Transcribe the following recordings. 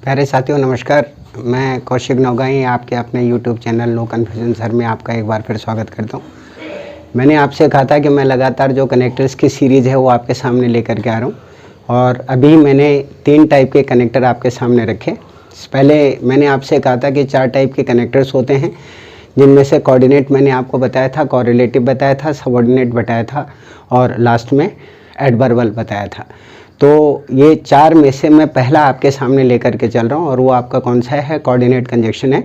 प्यारे साथियों नमस्कार। मैं कौशिक नौगाई आपके अपने YouTube channel no confusion sir में आपका एक बार फिर स्वागत करता हूँ। मैंने आपसे कहा था कि मैं लगातार जो कनेक्टर्स की सीरीज़ है वो आपके सामने लेकर के आ रहा हूँ और अभी मैंने 3 टाइप के कनेक्टर आपके सामने रखे। पहले मैंने आपसे कहा था कि 4 टाइप के कनेक्टर्स होते हैं, जिनमें से कोऑर्डिनेट मैंने आपको बताया था, कोरिलेटिव बताया था, सबऑर्डिनेट बताया था और लास्ट में एडवर्बल बताया था। तो ये 4 में से मैं पहला आपके सामने लेकर के चल रहा हूँ और वो आपका कौन सा है? कोऑर्डिनेट कंजक्शन है।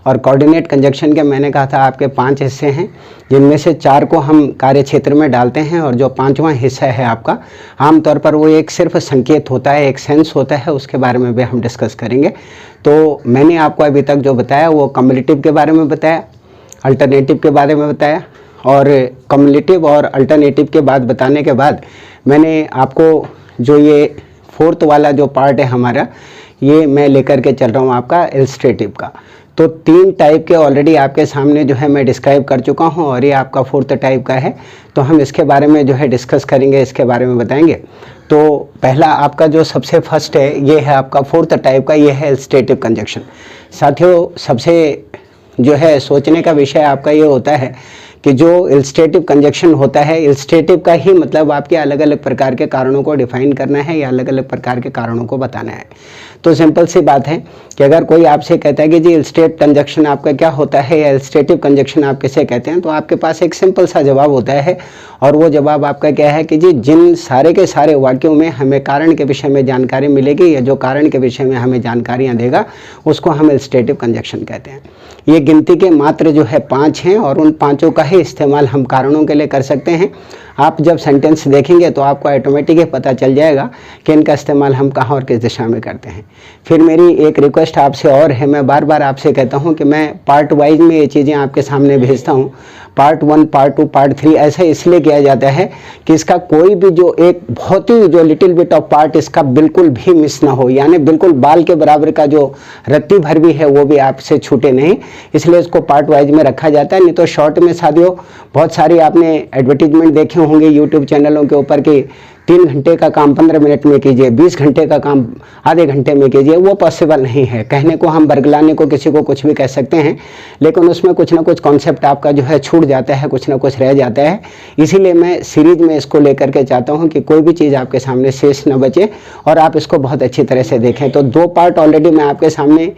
और कोऑर्डिनेट कंजक्शन के मैंने कहा था आपके 5 हिस्से हैं, जिनमें से 4 को हम कार्य क्षेत्र में डालते हैं और जो 5वां हिस्सा है आपका, आमतौर पर वो एक सिर्फ संकेत होता है, एक सेंस होता है, उसके बारे में भी हम डिस्कस करेंगे। तो मैंने आपको अभी तक जो बताया वो कम्युलेटिव के बारे में बताया, अल्टरनेटिव के बारे में बताया और कम्युलेटिव और अल्टरनेटिव के बाद बताने के बाद मैंने आपको जो ये 4th वाला जो पार्ट है हमारा, ये मैं लेकर के चल रहा हूँ आपका इलस्ट्रेटिव का। तो 3 टाइप के ऑलरेडी आपके सामने जो है मैं डिस्क्राइब कर चुका हूँ और ये आपका 4th टाइप का है। तो हम इसके बारे में जो है डिस्कस करेंगे, इसके बारे में बताएंगे। तो पहला आपका जो सबसे फर्स्ट है ये है आपका 4th टाइप का, ये है इलस्ट्रेटिव कंजक्शन। साथियों सबसे जो है सोचने का विषय आपका ये होता है कि जो इलस्ट्रेटिव कंजक्शन होता है, इलस्ट्रेटिव का ही मतलब आपके अलग अलग प्रकार के कारणों को डिफाइन करना है या अलग अलग प्रकार के कारणों को बताना है। तो सिंपल सी बात है कि अगर कोई आपसे कहता है कि जी इलस्ट्रेटिव कंजक्शन आपका क्या होता है या इलस्ट्रेटिव कंजक्शन आप किसे कहते हैं, तो आपके पास एक सिंपल सा जवाब होता है और वो जवाब आपका क्या है कि जी जिन सारे के सारे वाक्यों में हमें कारण के विषय में जानकारी मिलेगी या जो कारण के विषय में हमें जानकारियाँ देगा, उसको हम इलस्ट्रेटिव कंजक्शन कहते हैं। ये गिनती के मात्र जो है 5 हैं और उन 5 का ही इस्तेमाल हम कारणों के लिए कर सकते हैं। आप जब सेंटेंस देखेंगे तो आपको ऑटोमेटिक ही पता चल जाएगा कि इनका इस्तेमाल हम कहाँ और किस दिशा में करते हैं। फिर मेरी एक रिक्वेस्ट आपसे और है, मैं बार बार आपसे कहता हूँ कि मैं पार्ट वाइज में ये चीज़ें आपके सामने भेजता हूँ। पार्ट 1, पार्ट 2, पार्ट 3 ऐसा इसलिए किया जाता है कि इसका कोई भी जो एक बहुत ही जो लिटिल बिट ऑफ पार्ट इसका बिल्कुल भी मिस ना हो, यानी बिल्कुल बाल के बराबर का जो रत्ती भर भी है वो भी आपसे छूटे नहीं, इसलिए इसको पार्ट वाइज में रखा जाता है। नहीं तो शॉर्ट में साथियों बहुत सारी आपने एडवर्टीजमेंट देखे होंगे यूट्यूब चैनलों के ऊपर कि 3 घंटे का काम 15 मिनट में कीजिए, 20 घंटे का काम आधे घंटे में कीजिए। वो पॉसिबल नहीं है। कहने को हम बरगलाने को किसी को कुछ भी कह सकते हैं, लेकिन उसमें कुछ ना कुछ कॉन्सेप्ट आपका जो है छूट जाता है, कुछ ना कुछ रह जाता है। इसीलिए मैं सीरीज में इसको लेकर के चाहता हूँ कि कोई भी चीज़ आपके सामने शेष न बचे और आप इसको बहुत अच्छी तरह से देखें। तो 2 पार्ट ऑलरेडी मैं आपके सामने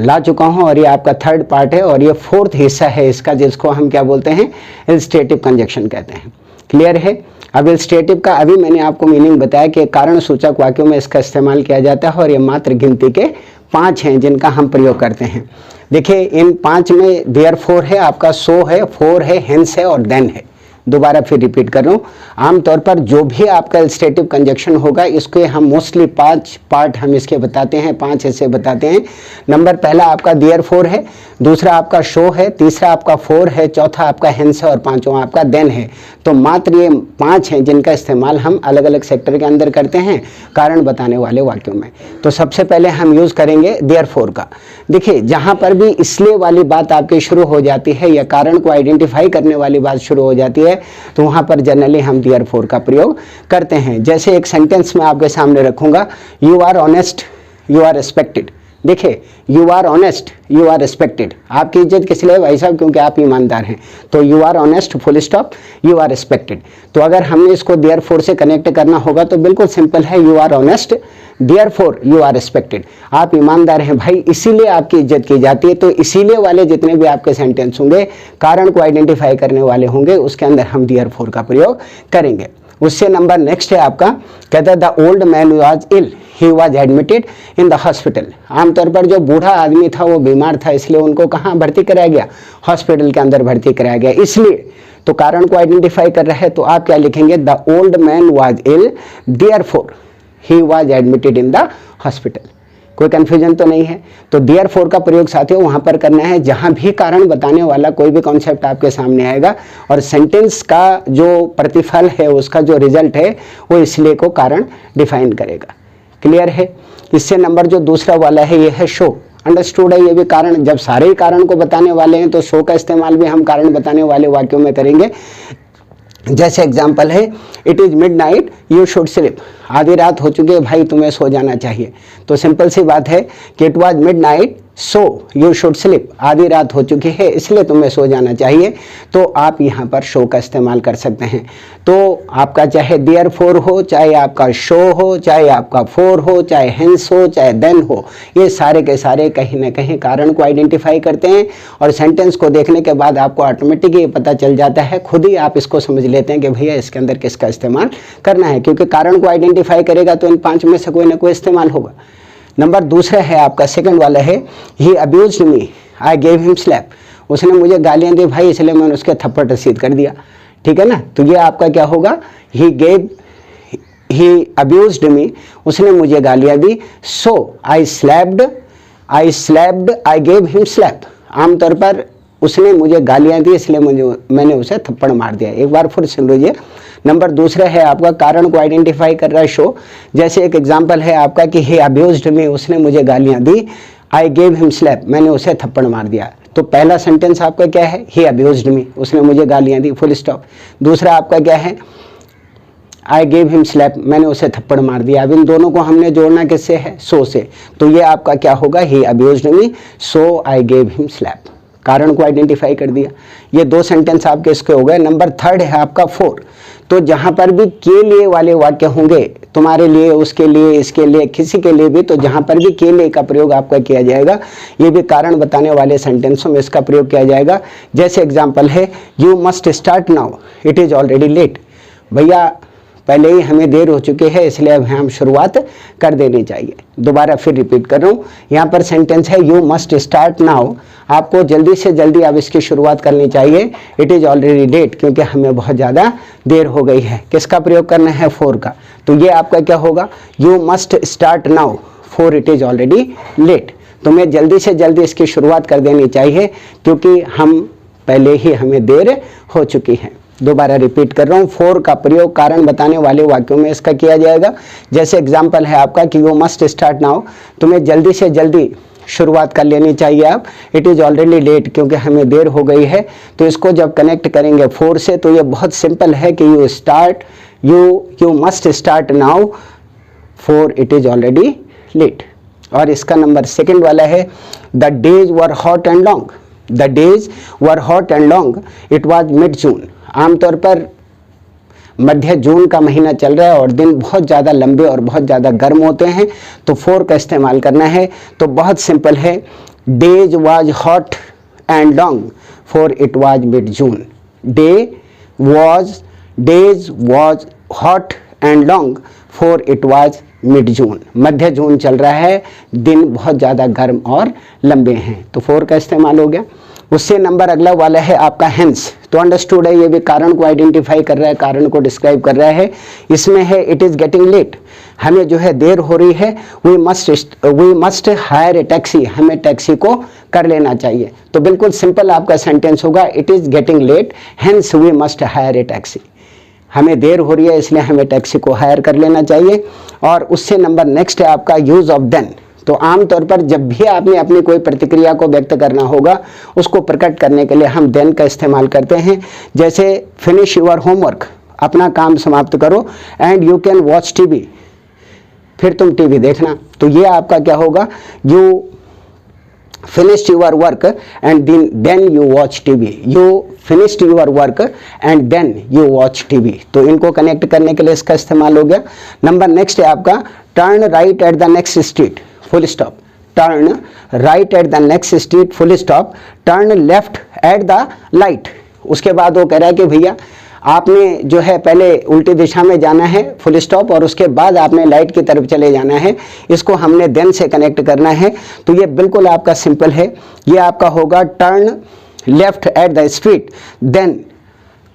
ला चुका हूं और ये आपका 3rd पार्ट है और ये 4th हिस्सा है इसका, जिसको हम क्या बोलते हैं? इलस्ट्रेटिव कंजक्शन कहते हैं। क्लियर है? अब इलस्ट्रेटिव का अभी मैंने आपको मीनिंग बताया कि कारण सूचक वाक्यों में इसका इस्तेमाल किया जाता है और ये मात्र गिनती के 5 हैं जिनका हम प्रयोग करते हैं। देखिए इन 5 में देयरफॉर है, आपका सो है, फॉर है, हेंस है और देन है। दोबारा फिर रिपीट कर रहा हूँ, आमतौर पर जो भी आपका इलस्ट्रेटिव कंजक्शन होगा इसके हम मोस्टली 5 पार्ट हम इसके बताते हैं, 5 ऐसे बताते हैं। नंबर पहला आपका देयरफॉर है, दूसरा आपका शो है, तीसरा आपका फॉर है, चौथा आपका हेंस है और 5वां आपका देन है। तो मात्र ये 5 हैं जिनका इस्तेमाल हम अलग अलग सेक्टर के अंदर करते हैं कारण बताने वाले वाक्यों में। तो सबसे पहले हम यूज़ करेंगे देयरफॉर का। देखिए जहाँ पर भी इसलिए वाली बात आपकी शुरू हो जाती है या कारण को आइडेंटिफाई करने वाली बात शुरू हो जाती है तो वहाँ पर जनरली हम देयरफॉर का प्रयोग करते हैं। जैसे एक सेंटेंस में आपके सामने रखूँगा, you are honest, you are respected. देखिए you are honest, you are respected. आपकी इज्जत किस लिए भाई साहब? क्योंकि आप ईमानदार हैं। तो you are honest full stop, you are respected. तो अगर हमने इसको देयरफॉर से कनेक्ट करना होगा तो बिल्कुल सिंपल है, you are honest therefore you are respected. आप ईमानदार हैं भाई, इसीलिए आपकी इज्जत की जाती है। तो इसीलिए वाले जितने भी आपके सेंटेंस होंगे कारण को आइडेंटिफाई करने वाले होंगे, उसके अंदर हम देयरफॉर का प्रयोग करेंगे। उससे नंबर नेक्स्ट है आपका, कहता है the old man was ill, he was admitted in the hospital. आमतौर पर जो बूढ़ा आदमी था वो बीमार था, इसलिए उनको कहाँ भर्ती कराया गया? हॉस्पिटल के अंदर भर्ती कराया गया। इसलिए तो कारण को आइडेंटिफाई कर रहे हैं, तो आप क्या लिखेंगे? The old man was ill therefore he was admitted in the hospital. कोई कंफ्यूजन तो नहीं है? तो देयरफॉर का प्रयोग साथियों वहां पर करना है जहां भी कारण बताने वाला कोई भी कॉन्सेप्ट आपके सामने आएगा और सेंटेंस का जो प्रतिफल है, उसका जो रिजल्ट है, वो इसलिए को कारण डिफाइन करेगा। क्लियर है? इससे नंबर जो दूसरा वाला है ये है शो। अंडरस्टूड है? ये भी कारण, जब सारे ही कारण को बताने वाले हैं तो शो का इस्तेमाल भी हम कारण बताने वाले वाक्यों में करेंगे। जैसे एग्जाम्पल है, it is midnight you should sleep, आधी रात हो चुकी है भाई तुम्हें सो जाना चाहिए। तो सिंपल सी बात है कि it was midnight so you should sleep, आधी रात हो चुकी है इसलिए तुम्हें सो जाना चाहिए। तो आप यहाँ पर शो का इस्तेमाल कर सकते हैं। तो आपका चाहे देयर फोर हो, चाहे आपका शो हो, चाहे आपका फोर हो, चाहे हेंस हो, चाहे देन हो, ये सारे के सारे कहीं ना कहीं कारण को आइडेंटिफाई करते हैं। और सेंटेंस को देखने के बाद आपको ऑटोमेटिक ये पता चल जाता है, खुद ही आप इसको समझ लेते हैं कि भैया इसके अंदर किसका इस्तेमाल करना है, क्योंकि कारण को आइडेंटिफाई करेगा तो इन 5 में से कोई ना कोई इस्तेमाल होगा। नंबर दूसरा है आपका, सेकंड वाला है, he abused me I gave him slap, उसने मुझे गालियां दी भाई इसलिए मैंने उसके थप्पड़ रसीद कर दिया। ठीक है ना, तो ये आपका क्या होगा, ही अब्यूज्ड मी, उसने मुझे गालियां दी, so I slapped I gave him slap, आमतौर पर उसने मुझे गालियां दी इसलिए मैंने उसे थप्पड़ मार दिया। एक बार फिर सुन लीजिए। नंबर दूसरा है आपका, कारण को आइडेंटिफाई कर रहा है शो। जैसे एक एग्जांपल है आपका कि ही अब्यूज्ड मी, उसने मुझे गालियां दी, आई गेव हिम स्लैप, मैंने उसे थप्पड़ मार दिया। तो पहला सेंटेंस आपका क्या है, ही अब्यूज्ड मी, उसने मुझे गालियां दी, फुल स्टॉप। दूसरा आपका क्या है, आई गेव हिम स्लैप, मैंने उसे थप्पड़ मार दिया। अब इन दोनों को हमने जोड़ना किससे है, सो से। तो ये आपका क्या होगा, he abused me so I gave him slap, कारण को आइडेंटिफाई कर दिया। ये 2 सेंटेंस आपके इसके हो गए। नंबर थर्ड है आपका फोर। तो जहां पर भी के लिए वाले वाक्य होंगे, तुम्हारे लिए, उसके लिए, इसके लिए, किसी के लिए भी, तो जहां पर भी के लिए का प्रयोग आपका किया जाएगा, ये भी कारण बताने वाले सेंटेंसों में इसका प्रयोग किया जाएगा। जैसे एग्जांपल है, you must start now it is already late, भैया पहले ही हमें देर हो चुकी है इसलिए अब हम शुरुआत कर देनी चाहिए। दोबारा फिर रिपीट कर रहा हूँ, यहाँ पर सेंटेंस है यू मस्ट स्टार्ट नाउ, आपको जल्दी से जल्दी अब इसकी शुरुआत करनी चाहिए। इट इज़ ऑलरेडी लेट, क्योंकि हमें बहुत ज़्यादा देर हो गई है। किसका प्रयोग करना है, फोर का। तो ये आपका क्या होगा, you must start now for it is already late, तुम्हें जल्दी से जल्दी इसकी शुरुआत कर देनी चाहिए क्योंकि हमें देर हो चुकी है। दोबारा रिपीट कर रहा हूँ, फोर का प्रयोग कारण बताने वाले वाक्यों में इसका किया जाएगा। जैसे एग्जाम्पल है आपका कि यू मस्ट स्टार्ट नाउ, तुम्हें जल्दी से जल्दी शुरुआत कर लेनी चाहिए अब। इट इज़ ऑलरेडी लेट, क्योंकि हमें देर हो गई है। तो इसको जब कनेक्ट करेंगे फोर से तो ये बहुत सिंपल है कि you must start now for it is already late. और इसका नंबर सेकंड वाला है, the days were hot and long, the days were hot and long it was mid June, आमतौर पर मध्य जून का महीना चल रहा है और दिन बहुत ज़्यादा लंबे और बहुत ज़्यादा गर्म होते हैं। तो फोर का इस्तेमाल करना है। तो बहुत सिंपल है, days was hot and long for it was mid June, days was hot and long for it was mid June, मध्य जून चल रहा है, दिन बहुत ज़्यादा गर्म और लंबे हैं। तो फोर का इस्तेमाल हो गया। उससे नंबर अगला वाला है आपका हेंस। तो अंडरस्टूड है, ये भी कारण को आइडेंटिफाई कर रहा है, कारण को डिस्क्राइब कर रहा है। इसमें है इट इज़ गेटिंग लेट, हमें जो है देर हो रही है। We must hire a taxi, हमें टैक्सी को कर लेना चाहिए। तो बिल्कुल सिंपल आपका सेंटेंस होगा, it is getting late hence we must hire a taxi, हमें देर हो रही है इसलिए हमें टैक्सी को हायर कर लेना चाहिए। और उससे नंबर नेक्स्ट है आपका यूज़ ऑफ देन। तो आमतौर पर जब भी आपने अपनी कोई प्रतिक्रिया को व्यक्त करना होगा, उसको प्रकट करने के लिए हम देन का इस्तेमाल करते हैं। जैसे फिनिश योर होमवर्क, अपना काम समाप्त करो, and you can watch TV, फिर तुम टीवी देखना। तो ये आपका क्या होगा, you finished your work and then you watch TV, you finished your work and then you watch TV। तो इनको कनेक्ट करने के लिए इसका इस्तेमाल हो गया। नंबर नेक्स्ट है आपका, turn right at the next street, full stop, turn right at the next street, full stop, turn left at the light. उसके बाद वो कह रहा है कि भैया आपने जो है पहले उल्टी दिशा में जाना है, फुल स्टॉप, और उसके बाद आपने लाइट की तरफ चले जाना है। इसको हमने देन से कनेक्ट करना है। तो ये बिल्कुल आपका सिंपल है। ये आपका होगा turn left at the street, then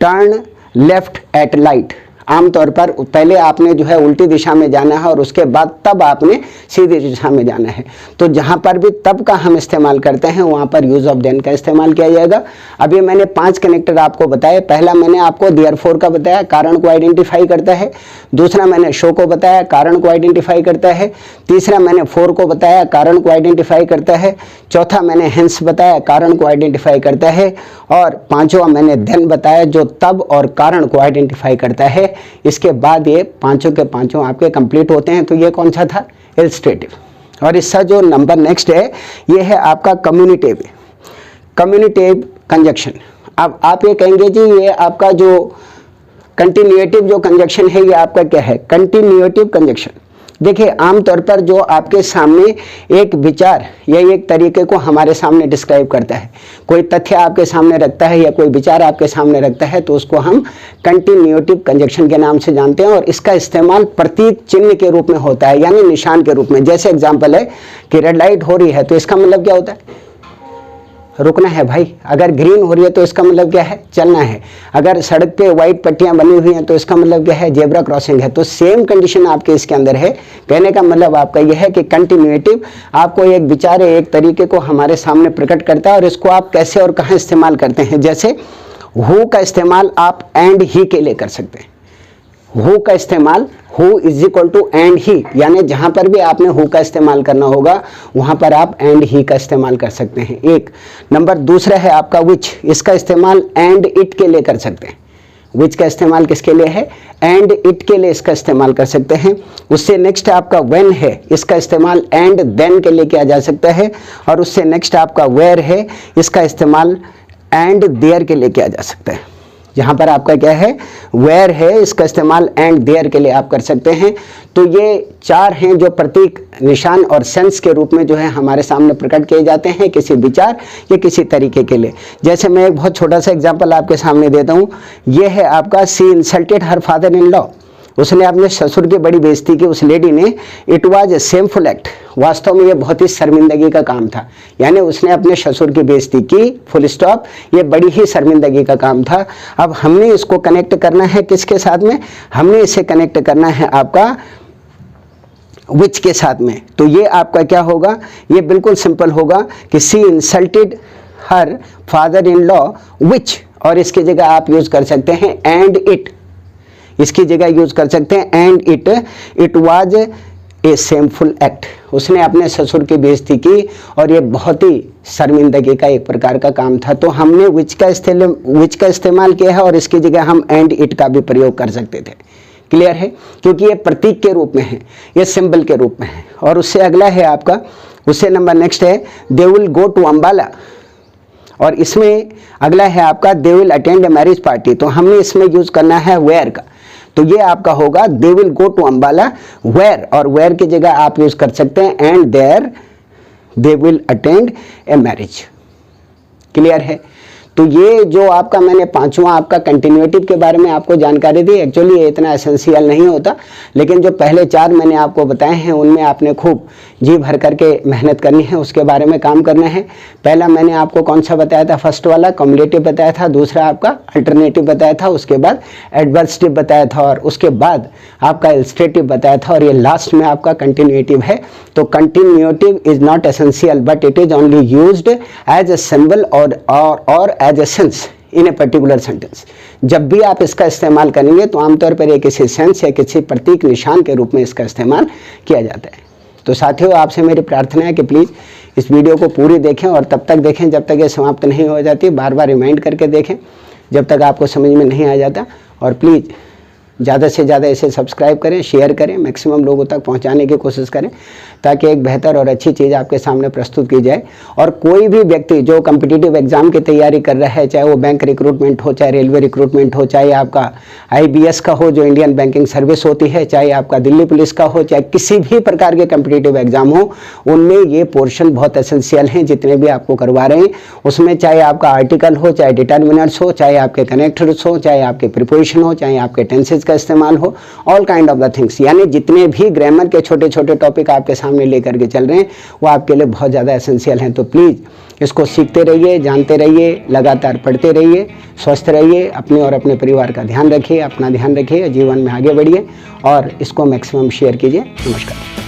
turn left at light. आमतौर पर पहले आपने जो है उल्टी दिशा में जाना है और उसके बाद तब आपने सीधी दिशा में जाना है। तो जहाँ पर भी तब का हम इस्तेमाल करते हैं वहाँ पर यूज़ ऑफ देन का इस्तेमाल किया जाएगा। अभी मैंने 5 कनेक्टर आपको बताए। पहला मैंने आपको देयरफॉर का बताया, कारण को आइडेंटिफाई करता है। दूसरा मैंने शो को बताया, कारण को आइडेंटिफाई करता है। तीसरा मैंने फॉर को बताया, कारण को आइडेंटिफाई करता है। चौथा मैंने हेंस बताया, कारण को आइडेंटिफाई करता है। और पांचवा मैंने देन बताया, जो तब और कारण को आइडेंटिफाई करता है। इसके बाद ये पांचों के पांचों आपके कंप्लीट होते हैं। तो ये कौन सा था? इलस्ट्रेटिव। और इसका जो नंबर नेक्स्ट है ये है आपका कम्युनिटिव कंजक्शन। अब आप ये कहेंगे जी ये आपका जो कंटिन्यूएटिव जो कंजक्शन है ये आपका क्या है? कंटिन्यूएटिव कंजक्शन। देखिए आमतौर पर जो आपके सामने एक विचार या एक तरीके को हमारे सामने डिस्क्राइब करता है, कोई तथ्य आपके सामने रखता है या कोई विचार आपके सामने रखता है, तो उसको हम कंटिन्यूएटिव कंजक्शन के नाम से जानते हैं। और इसका इस्तेमाल प्रतीक चिन्ह के रूप में होता है, यानी निशान के रूप में। जैसे एग्जाम्पल है कि रेड लाइट हो रही है तो इसका मतलब क्या होता है? रुकना है भाई। अगर ग्रीन हो रही है तो इसका मतलब क्या है? चलना है। अगर सड़क पे व्हाइट पट्टियां बनी हुई हैं तो इसका मतलब क्या है? जेब्रा क्रॉसिंग है। तो सेम कंडीशन आपके इसके अंदर है। कहने का मतलब आपका यह है कि कंटिन्यूएटिव आपको एक विचार एक तरीके को हमारे सामने प्रकट करता है और इसको आप कैसे और कहाँ इस्तेमाल करते हैं। जैसे हु का इस्तेमाल आप एंड ही के लिए कर सकते हैं। हु का इस्तेमाल who is equal to and he, यानी जहां पर भी आपने हु का इस्तेमाल करना होगा वहां पर आप एंड ही का इस्तेमाल कर सकते हैं। एक नंबर। दूसरा है आपका विच। इसका इस्तेमाल एंड इट के लिए कर सकते हैं। विच का इस्तेमाल किसके लिए है? एंड इट के लिए इसका इस्तेमाल कर सकते हैं। उससे नेक्स्ट आपका व्हेन है, इसका इस्तेमाल एंड देन के लिए किया जा सकता है। और उससे नेक्स्ट आपका वेयर है, इसका इस्तेमाल एंड देयर के लिए किया जा सकता है। जहाँ पर आपका क्या है? वेयर है, इसका इस्तेमाल एंड देयर के लिए आप कर सकते हैं। तो ये 4 हैं जो प्रतीक, निशान और सेंस के रूप में जो है हमारे सामने प्रकट किए जाते हैं किसी विचार या किसी तरीके के लिए। जैसे मैं एक बहुत छोटा सा एग्जांपल आपके सामने देता हूँ। ये है आपका she insulted her father in law. उसने अपने ससुर की बड़ी बेइज्जती की उस लेडी ने। It was a shameful act. वास्तव में ये बहुत ही शर्मिंदगी का काम था, यानी उसने अपने ससुर की बेइज्जती की, फुल स्टॉप। ये बड़ी ही शर्मिंदगी का काम था। अब हमने इसको कनेक्ट करना है किसके साथ में? हमने इसे कनेक्ट करना है आपका विच के साथ में। तो ये आपका क्या होगा? ये बिल्कुल सिंपल होगा कि she insulted her father in law which, और इसकी जगह आप यूज कर सकते हैं एंड इट। इसकी जगह यूज कर सकते हैं and it. It was a shameful act. उसने अपने ससुर की बेइज्जती की और ये बहुत ही शर्मिंदगी का एक प्रकार का काम था। तो हमने विच का इस्तेमाल किया है और इसकी जगह हम एंड इट का भी प्रयोग कर सकते थे। क्लियर है? क्योंकि ये प्रतीक के रूप में है, ये सिंबल के रूप में है। और उससे अगला है आपका, उससे नंबर नेक्स्ट है they will go to Ambala. और इसमें अगला है आपका they will attend a marriage party. तो हमने इसमें यूज करना है वेयर का। तो ये आपका होगा they will go to Ambala where, और वेयर की जगह आप यूज कर सकते हैं and there they will attend a marriage. Clear है? तो ये जो आपका मैंने 5वां आपका कंटिन्यूएटिव के बारे में आपको जानकारी दी। एक्चुअली ये इतना एसेंशियल नहीं होता, लेकिन जो पहले 4 मैंने आपको बताए हैं उनमें आपने खूब जी भर करके मेहनत करनी है, उसके बारे में काम करना है। पहला मैंने आपको कौन सा बताया था? फर्स्ट वाला कम्युलेटिव बताया था। दूसरा आपका अल्टरनेटिव बताया था। उसके बाद एडवर्सिटिव बताया था। और उसके बाद आपका इलस्ट्रेटिव बताया था। और ये लास्ट में आपका कंटिन्यूएटिव है। तो continuative is not essential but it is only used as a symbol और as a sense in a particular sentence. जब भी आप इसका इस्तेमाल करेंगे तो आमतौर पर ये किसी सेंस या किसी प्रतीक निशान के रूप में इसका इस्तेमाल किया जाता है। तो साथियों, आपसे मेरी प्रार्थना है कि प्लीज़ इस वीडियो को पूरी देखें और तब तक देखें जब तक ये समाप्त नहीं हो जाती। बार बार रिमाइंड करके देखें जब तक आपको समझ में नहीं आ जाता। और प्लीज़ ज़्यादा से ज़्यादा इसे सब्सक्राइब करें, शेयर करें, मैक्सिमम लोगों तक पहुंचाने की कोशिश करें ताकि एक बेहतर और अच्छी चीज़ आपके सामने प्रस्तुत की जाए। और कोई भी व्यक्ति जो कॉम्पिटिटिव एग्जाम की तैयारी कर रहा है, चाहे वो बैंक रिक्रूटमेंट हो, चाहे रेलवे रिक्रूटमेंट हो, चाहे आपका IBS का हो जो इंडियन बैंकिंग सर्विस होती है, चाहे आपका दिल्ली पुलिस का हो, चाहे किसी भी प्रकार के कॉम्पिटिटिव एग्जाम हो, उनमें ये पोर्शन बहुत एसेंशियल हैं जितने भी आपको करवा रहे हैं। उसमें चाहे आपका आर्टिकल हो, चाहे डिटर्मिनर्स हो, चाहे आपके कनेक्टर्स हो, चाहे आपके प्रीपोजिशन हो, चाहे आपके टेंसेज लैंग्वेज का इस्तेमाल हो, all kind of the things, यानी जितने भी ग्रामर के छोटे छोटे टॉपिक आपके सामने लेकर के चल रहे हैं वो आपके लिए बहुत ज़्यादा एसेंशियल हैं। तो प्लीज़ इसको सीखते रहिए, जानते रहिए, लगातार पढ़ते रहिए, स्वस्थ रहिए, अपने और अपने परिवार का ध्यान रखिए, अपना ध्यान रखिए, जीवन में आगे बढ़िए और इसको मैक्सिमम शेयर कीजिए। नमस्कार।